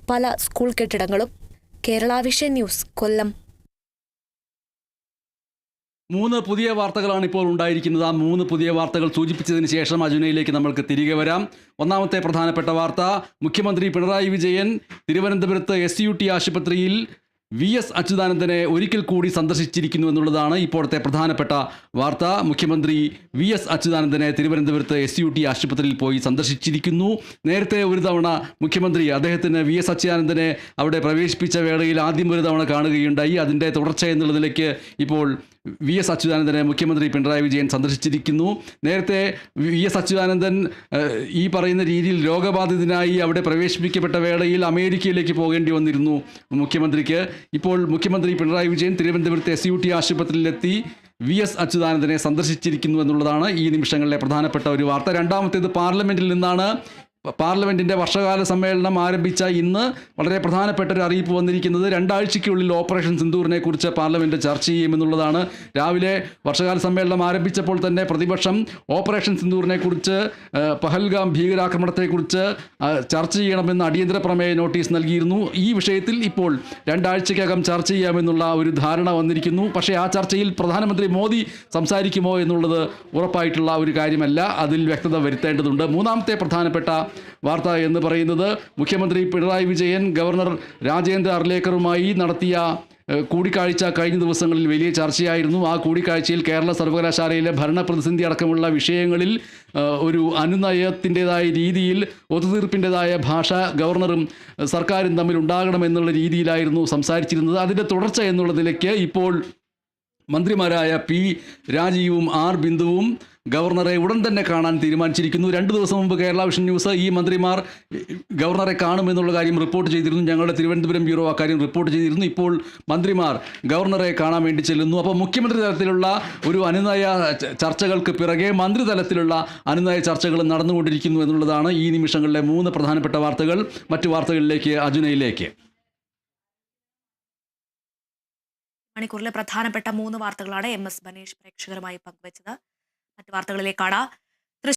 പല സ്കൂൾ കെട്ടിടങ്ങളും. Kerala vision news, കൊല്ലം. 3 പുതിയ വാർത്തകളാണ് ഇപ്പോൾ ഉണ്ടായിരിക്കുന്നത്. ആ 3 പുതിയ വാർത്തകൾ സൂചിപ്പിച്ചതിന് ശേഷം അജുനയിലേക്ക് നമ്മൾക്ക് തിരികെ വരാം. ഒന്നാമത്തെ പ്രധാനപ്പെട്ട വാർത്ത, മുഖ്യമന്ത്രി പിണറായി വിജയൻ തിരുവനന്തപുരത്ത് SUT ആശുപത്രിയിൽ VS അച്യുതാനന്ദനെ ഒരിക്കൽ കൂടി സന്ദർശിച്ചിരിക്കുന്നു എന്നുള്ളതാണ് ഇപ്പോഴത്തെ പ്രധാനപ്പെട്ട വാർത്ത. മുഖ്യമന്ത്രി VS അച്യുതാനന്ദനെ തിരുവനന്തപുരത്ത് SUT ആശുപത്രിയിൽ പോയി സന്ദർശിച്ചിരിക്കുന്നു. നേരത്തെ ഒരു തവണ മുഖ്യമന്ത്രി അദ്ദേഹത്തിന് VS അച്യുതാനന്ദനെ അവിടെ പ്രവേശിപ്പിച്ച വേളയിൽ ആദ്യം ഒരു തവണ കാണുകയുണ്ടായി. അതിൻ്റെ തുടർച്ച എന്നുള്ളതിലേക്ക് ഇപ്പോൾ VS അച്യുതാനന്ദനെ മുഖ്യമന്ത്രി പിണറായി വിജയൻ സന്ദർശിച്ചിരിക്കുന്നു. നേരത്തെ VS അച്യുതാനന്ദൻ ഈ പറയുന്ന രീതിയിൽ രോഗബാധിതനായി അവിടെ പ്രവേശിപ്പിക്കപ്പെട്ട വേളയിൽ അമേരിക്കയിലേക്ക് പോകേണ്ടി വന്നിരുന്നു മുഖ്യമന്ത്രിക്ക്. ഇപ്പോൾ മുഖ്യമന്ത്രി പിണറായി വിജയൻ തിരുവനന്തപുരത്ത് SUT ആശുപത്രിയിലെത്തി VS അച്യുതാനന്ദനെ സന്ദർശിച്ചിരിക്കുന്നു എന്നുള്ളതാണ് ഈ നിമിഷങ്ങളിലെ പ്രധാനപ്പെട്ട ഒരു വാർത്ത. രണ്ടാമത്തേത് പാർലമെൻറ്റിൽ നിന്നാണ്. പാർലമെൻറ്റിൻ്റെ വർഷകാല സമ്മേളനം ആരംഭിച്ച ഇന്ന് വളരെ പ്രധാനപ്പെട്ട ഒരു അറിയിപ്പ് വന്നിരിക്കുന്നത്. 2 ആഴ്ചയ്ക്കുള്ളിൽ ഓപ്പറേഷൻ സിന്ദൂറിനെ കുറിച്ച് പാർലമെൻറ്റ് ചർച്ച ചെയ്യുമെന്നുള്ളതാണ്. രാവിലെ വർഷകാല സമ്മേളനം ആരംഭിച്ചപ്പോൾ തന്നെ പ്രതിപക്ഷം ഓപ്പറേഷൻ സിന്ദൂറിനെ കുറിച്ച്, പഹൽഗാം ഭീകരാക്രമണത്തെക്കുറിച്ച് ചർച്ച ചെയ്യണമെന്ന് അടിയന്തര പ്രമേയ നോട്ടീസ് നൽകിയിരുന്നു. ഈ വിഷയത്തിൽ ഇപ്പോൾ 2 ആഴ്ചയ്ക്കകം ചർച്ച ചെയ്യാമെന്നുള്ള ഒരു ധാരണ വന്നിരിക്കുന്നു. പക്ഷേ ആ ചർച്ചയിൽ പ്രധാനമന്ത്രി മോദി സംസാരിക്കുമോ എന്നുള്ളത് ഉറപ്പായിട്ടുള്ള ഒരു കാര്യമല്ല. അതിൽ വ്യക്തത വരുത്തേണ്ടതുണ്ട്. മൂന്നാമത്തെ പ്രധാനപ്പെട്ട വാർത്ത എന്ന് പറയുന്നത്, മുഖ്യമന്ത്രി പിണറായി വിജയൻ ഗവർണർ രാജേന്ദ്ര അർലേക്കറുമായി നടത്തിയ കൂടിക്കാഴ്ച കഴിഞ്ഞ ദിവസങ്ങളിൽ വലിയ ചർച്ചയായിരുന്നു. ആ കൂടിക്കാഴ്ചയിൽ കേരള സർവകലാശാലയിലെ ഭരണപ്രതിസന്ധി അടക്കമുള്ള വിഷയങ്ങളിൽ ഒരു അനുനയത്തിൻ്റെതായ രീതിയിൽ ഒത്തുതീർപ്പിൻ്റെതായ ഭാഷ ഗവർണറും സർക്കാരും തമ്മിൽ ഉണ്ടാകണമെന്നുള്ള രീതിയിലായിരുന്നു സംസാരിച്ചിരുന്നത്. അതിൻ്റെ തുടർച്ച എന്നുള്ളതിലേക്ക് ഇപ്പോൾ മന്ത്രിമാരായ P രാജീവും R ബിന്ദുവും ഗവർണറെ ഉടൻ തന്നെ കാണാൻ തീരുമാനിച്ചിരിക്കുന്നു. 2 ദിവസം മുമ്പ് കേരള വിഷൻ ന്യൂസ് ഈ മന്ത്രിമാർ ഗവർണറെ കാണുമെന്നുള്ള കാര്യം റിപ്പോർട്ട് ചെയ്തിരുന്നു. ഞങ്ങളുടെ തിരുവനന്തപുരം ബ്യൂറോ അക്കാര്യം റിപ്പോർട്ട് ചെയ്തിരുന്നു. ഇപ്പോൾ മന്ത്രിമാർ ഗവർണറെ കാണാൻ വേണ്ടി ചെല്ലുന്നു. അപ്പോൾ മുഖ്യമന്ത്രി തലത്തിലുള്ള ഒരു അനുനയ ചർച്ചകൾക്ക് പിറകെ മന്ത്രിതലത്തിലുള്ള അനുനയ ചർച്ചകൾ നടന്നുകൊണ്ടിരിക്കുന്നു എന്നുള്ളതാണ് ഈ നിമിഷങ്ങളിലെ 3 പ്രധാനപ്പെട്ട വാർത്തകൾ. മറ്റു വാർത്തകളിലേക്ക്, അജുനയിലേക്ക്. മണിക്കൂറിലെ പ്രധാനപ്പെട്ട 3 വാർത്തകളാണ് MS ബനേഷ് പ്രേക്ഷകരുമായി പങ്കുവച്ചത്. മറ്റു വാർത്തകളിലേക്കാണ്.